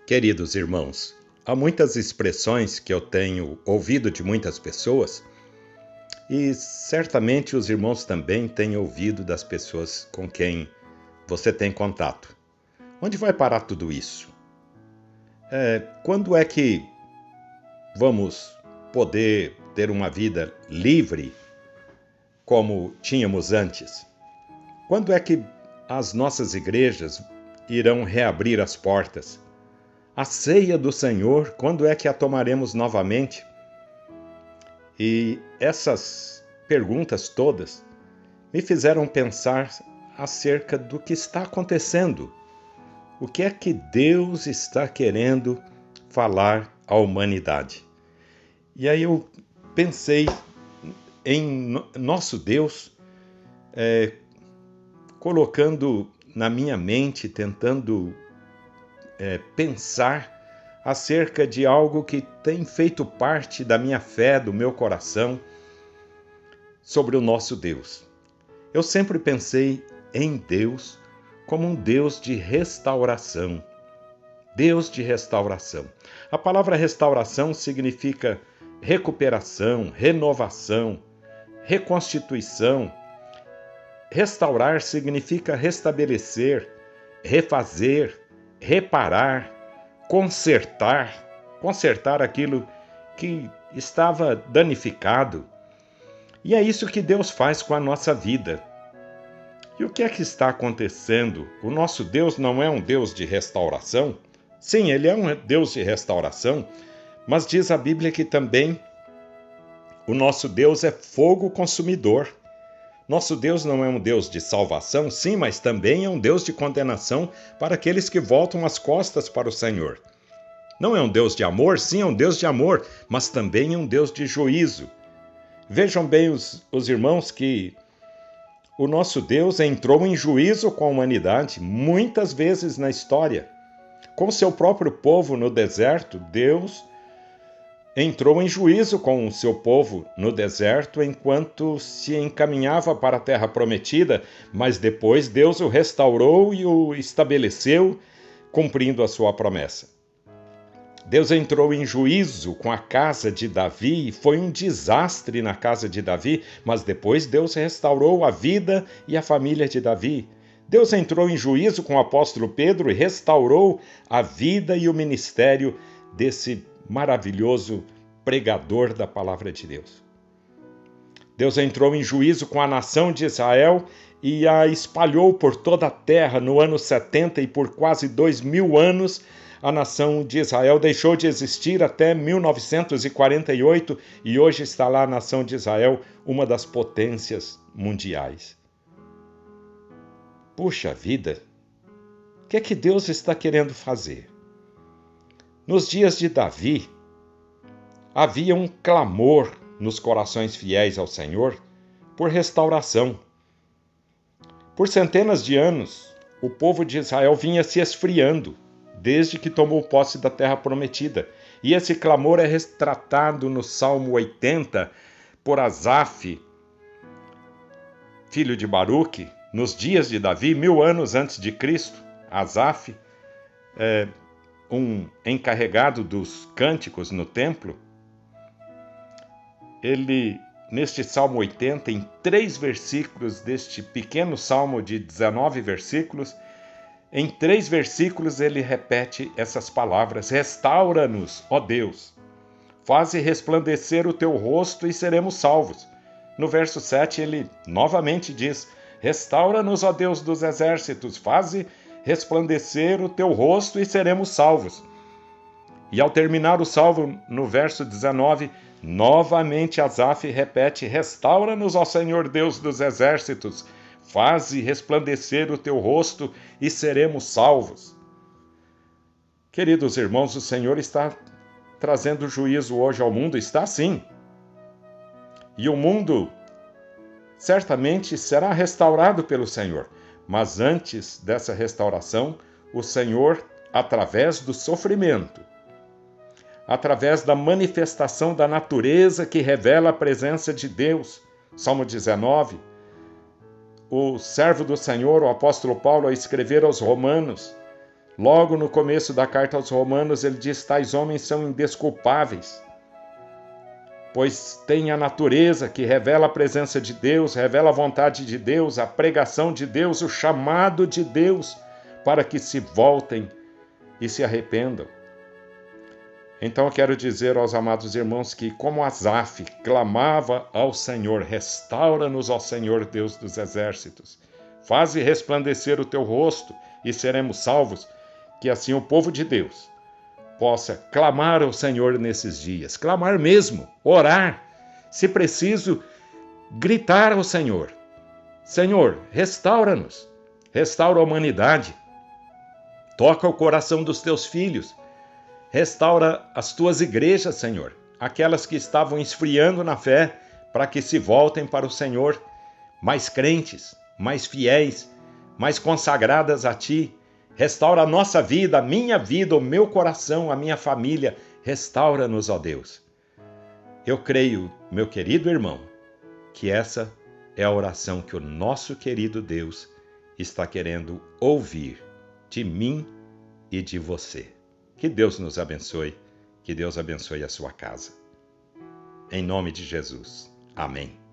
Queridos irmãos, há muitas expressões que eu tenho ouvido de muitas pessoas e certamente os irmãos também têm ouvido das pessoas com quem você tem contato. Onde vai parar tudo isso? Quando é que vamos poder ter uma vida livre como tínhamos antes? Quando é que as nossas igrejas irão reabrir as portas? A ceia do Senhor, quando é que a tomaremos novamente? E essas perguntas todas me fizeram pensar acerca do que está acontecendo. O que é que Deus está querendo falar à humanidade? E aí eu pensei em nosso Deus, colocando na minha mente, tentando pensar acerca de algo que tem feito parte da minha fé, do meu coração, sobre o nosso Deus. Eu sempre pensei em Deus como um Deus de restauração. Deus de restauração. A palavra restauração significa recuperação, renovação, reconstituição. Restaurar significa restabelecer, refazer, reparar, consertar aquilo que estava danificado. E é isso que Deus faz com a nossa vida. E o que é que está acontecendo? O nosso Deus não é um Deus de restauração? Sim, ele é um Deus de restauração, mas diz a Bíblia que também o nosso Deus é fogo consumidor. Nosso Deus não é um Deus de salvação, sim, mas também é um Deus de condenação para aqueles que voltam as costas para o Senhor. Não é um Deus de amor? Sim, é um Deus de amor, mas também é um Deus de juízo. Vejam bem os irmãos que o nosso Deus entrou em juízo com a humanidade muitas vezes na história. Com seu próprio povo no deserto, Deus entrou em juízo com o seu povo no deserto enquanto se encaminhava para a terra prometida, mas depois Deus o restaurou e o estabeleceu, cumprindo a sua promessa. Deus entrou em juízo com a casa de Davi, foi um desastre na casa de Davi, mas depois Deus restaurou a vida e a família de Davi. Deus entrou em juízo com o apóstolo Pedro e restaurou a vida e o ministério desse maravilhoso pregador da palavra de Deus. Deus entrou em juízo com a nação de Israel e a espalhou por toda a terra no ano 70 e por quase 2000 anos a nação de Israel deixou de existir até 1948 e hoje está lá a nação de Israel, uma das potências mundiais. Puxa vida, o que é que Deus está querendo fazer? Nos dias de Davi, havia um clamor nos corações fiéis ao Senhor por restauração. Por centenas de anos, o povo de Israel vinha se esfriando, desde que tomou posse da terra prometida. E esse clamor é retratado no Salmo 80 por Asaf, filho de Baruque, nos dias de Davi, 1000 anos antes de Cristo. Asaf, um encarregado dos cânticos no templo, ele, neste Salmo 80, em 3 versículos deste pequeno salmo de 19 versículos, em 3 versículos ele repete essas palavras: restaura-nos, ó Deus, faze resplandecer o teu rosto e seremos salvos. No verso 7 ele novamente diz: restaura-nos, ó Deus dos exércitos, faze resplandecer o teu rosto e seremos salvos. E ao terminar o salmo, no verso 19, novamente Asaf repete: restaura-nos, ó Senhor Deus dos exércitos, faze resplandecer o teu rosto e seremos salvos. Queridos irmãos, o Senhor está trazendo juízo hoje ao mundo? Está sim. E o mundo certamente será restaurado pelo Senhor. Mas antes dessa restauração, o Senhor, através do sofrimento, através da manifestação da natureza que revela a presença de Deus, Salmo 19, o servo do Senhor, o apóstolo Paulo, a escrever aos Romanos, Logo no começo da carta aos Romanos, ele diz: tais homens são indesculpáveis, pois têm a natureza que revela a presença de Deus, revela a vontade de Deus, a pregação de Deus, o chamado de Deus, para que se voltem e se arrependam. Então eu quero dizer aos amados irmãos que, como Asaf clamava ao Senhor: restaura-nos, ó Senhor Deus dos exércitos, faze resplandecer o teu rosto e seremos salvos, que assim o povo de Deus possa clamar ao Senhor nesses dias, clamar mesmo, orar, se preciso, gritar ao Senhor: Senhor, restaura-nos, restaura a humanidade, toca o coração dos teus filhos, restaura as tuas igrejas, Senhor, aquelas que estavam esfriando na fé, para que se voltem para o Senhor, mais crentes, mais fiéis, mais consagradas a Ti. Restaura a nossa vida, a minha vida, o meu coração, a minha família. Restaura-nos, ó Deus. Eu creio, meu querido irmão, que essa é a oração que o nosso querido Deus está querendo ouvir de mim e de você. Que Deus nos abençoe, que Deus abençoe a sua casa. Em nome de Jesus. Amém.